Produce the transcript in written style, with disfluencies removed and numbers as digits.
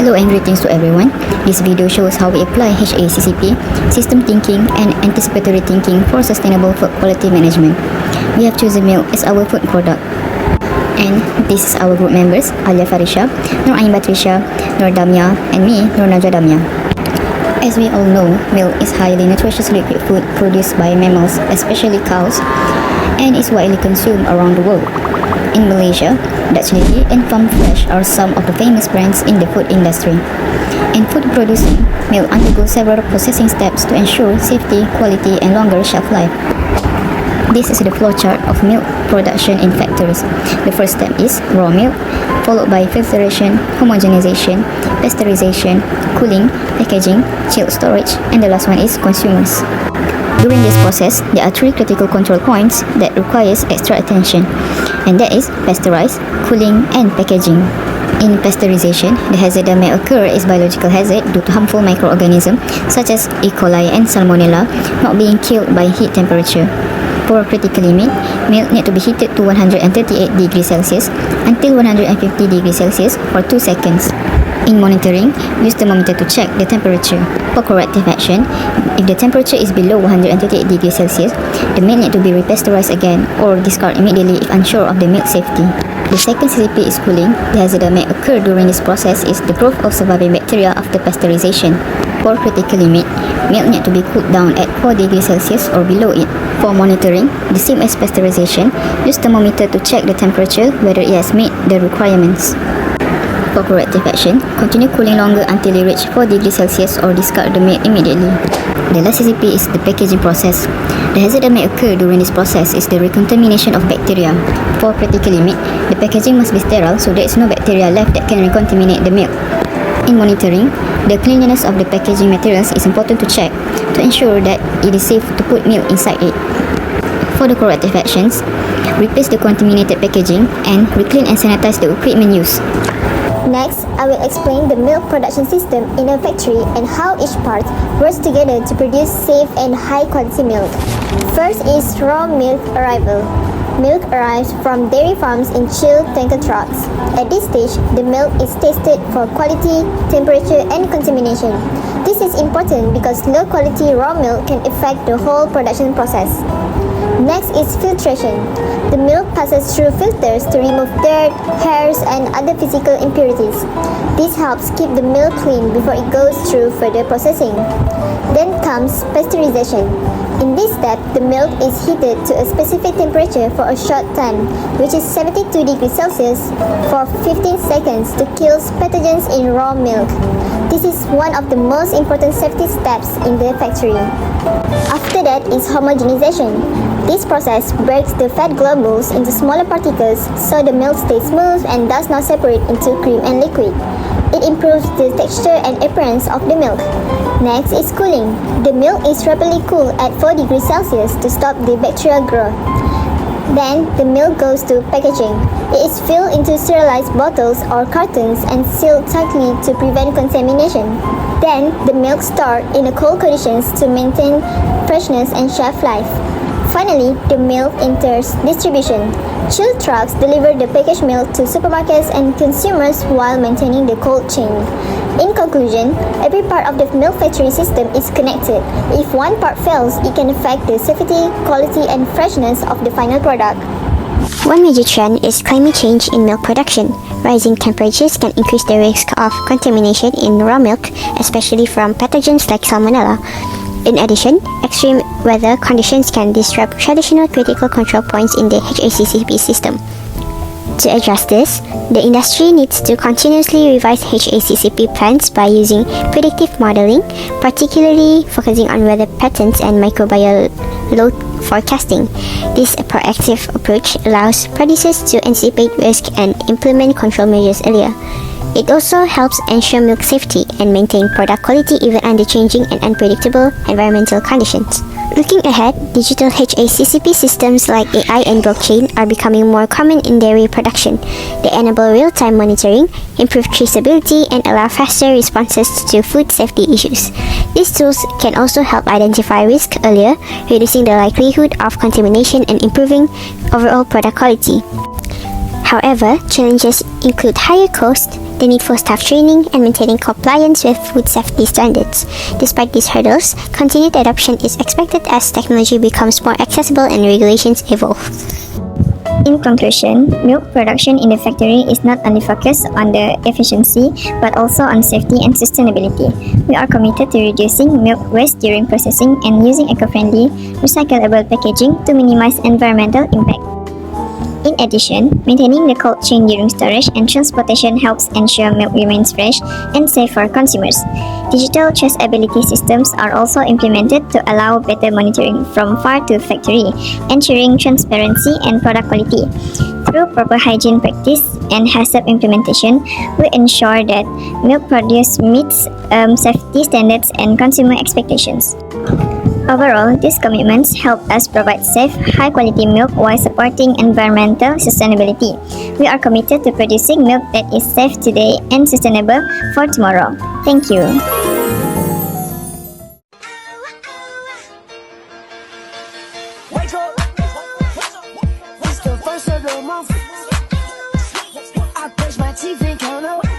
Hello and greetings to everyone. This video shows how we apply HACCP, system thinking and anticipatory thinking for sustainable food quality management. We have chosen milk as our food product. And this is our group members, ALIYA FARISHA, BATRISYIA, DAMIA, and me, NAJWA DAMIA. As we all know, milk is highly nutritious liquid food produced by mammals, especially cows, and is widely consumed around the world. In Malaysia, Dutch Lady and Farm Fresh are some of the famous brands in the food industry. In food producing, milk undergoes several processing steps to ensure safety, quality, and longer shelf life. This is the flowchart of milk production in factories. The first step is raw milk, followed by filtration, homogenization, pasteurization, cooling, packaging, chilled storage, and the last one is consumers. During this process, there are three critical control points that requires extra attention, and that is pasteurize, cooling, and packaging. In pasteurization, the hazard that may occur is biological hazard due to harmful microorganisms such as E. coli and Salmonella not being killed by heat temperature. For critical limit, milk need to be heated to 138 degrees Celsius until 150 degrees Celsius for 2 seconds. In monitoring, use thermometer to check the temperature. For corrective action, if the temperature is below 138 degrees Celsius, the milk need to be repasteurized again or discard immediately if unsure of the milk safety. The second CCP is cooling. The hazard that may occur during this process is the growth of surviving bacteria after pasteurization. For critical limit, milk need to be cooled down at 4 degrees Celsius or below it. For monitoring, the same as pasteurization, use thermometer to check the temperature whether it has met the requirements. For corrective action, continue cooling longer until it reach 4 degrees Celsius or discard the milk immediately. The last CCP is the packaging process. The hazard that may occur during this process is the recontamination of bacteria. For critical limit, the packaging must be sterile so there is no bacteria left that can recontaminate the milk. In monitoring, the cleanliness of the packaging materials is important to check to ensure that it is safe to put milk inside it. For the corrective actions, replace the contaminated packaging and reclean and sanitize the equipment used. Next, I will explain the milk production system in a factory and how each part works together to produce safe and high quality milk. First is raw milk arrival. Milk arrives from dairy farms in chilled tanker trucks. At this stage, the milk is tested for quality, temperature, and contamination. This is important because low quality raw milk can affect the whole production process. Next is filtration. The milk passes through filters to remove dirt, hairs, and other physical impurities. This helps keep the milk clean before it goes through further processing. Then comes pasteurization. In this step, the milk is heated to a specific temperature for a short time, which is 72 degrees Celsius, for 15 seconds to kill pathogens in raw milk. This is one of the most important safety steps in the factory. After that is homogenization. This process breaks the fat globules into smaller particles so the milk stays smooth and does not separate into cream and liquid. It improves the texture and appearance of the milk. Next is cooling. The milk is rapidly cooled at 4 degrees Celsius to stop the bacterial growth. Then, the milk goes to packaging. It is filled into sterilized bottles or cartons and sealed tightly to prevent contamination. Then, the milk stored in a cold conditions to maintain freshness and shelf life. Finally, the milk enters distribution. Chilled trucks deliver the packaged milk to supermarkets and consumers while maintaining the cold chain. In conclusion, every part of the milk factory system is connected. If one part fails, it can affect the safety, quality, and freshness of the final product. One major trend is climate change in milk production. Rising temperatures can increase the risk of contamination in raw milk, especially from pathogens like Salmonella. In addition, extreme weather conditions can disrupt traditional critical control points in the HACCP system. To address this, the industry needs to continuously revise HACCP plans by using predictive modeling, particularly focusing on weather patterns and microbial load forecasting. This proactive approach allows producers to anticipate risk and implement control measures earlier. It also helps ensure milk safety and maintain product quality even under changing and unpredictable environmental conditions. Looking ahead, digital HACCP systems like AI and blockchain are becoming more common in dairy production. They enable real-time monitoring, improve traceability, and allow faster responses to food safety issues. These tools can also help identify risk earlier, reducing the likelihood of contamination and improving overall product quality. However, challenges include higher cost, the need for staff training, and maintaining compliance with food safety standards. Despite these hurdles, continued adoption is expected as technology becomes more accessible and regulations evolve. In conclusion, milk production in the factory is not only focused on the efficiency but also on safety and sustainability. We are committed to reducing milk waste during processing and using eco-friendly, recyclable packaging to minimize environmental impact. In addition, maintaining the cold chain during storage and transportation helps ensure milk remains fresh and safe for consumers. Digital traceability systems are also implemented to allow better monitoring from farm to factory, ensuring transparency and product quality. Through proper hygiene practice and HACCP implementation, we ensure that milk produce meets safety standards and consumer expectations. Overall, these commitments help us provide safe, high-quality milk while supporting environmental sustainability. We are committed to producing milk that is safe today and sustainable for tomorrow. Thank you. Wake up, it's the first of the month. I brush my teeth and count up.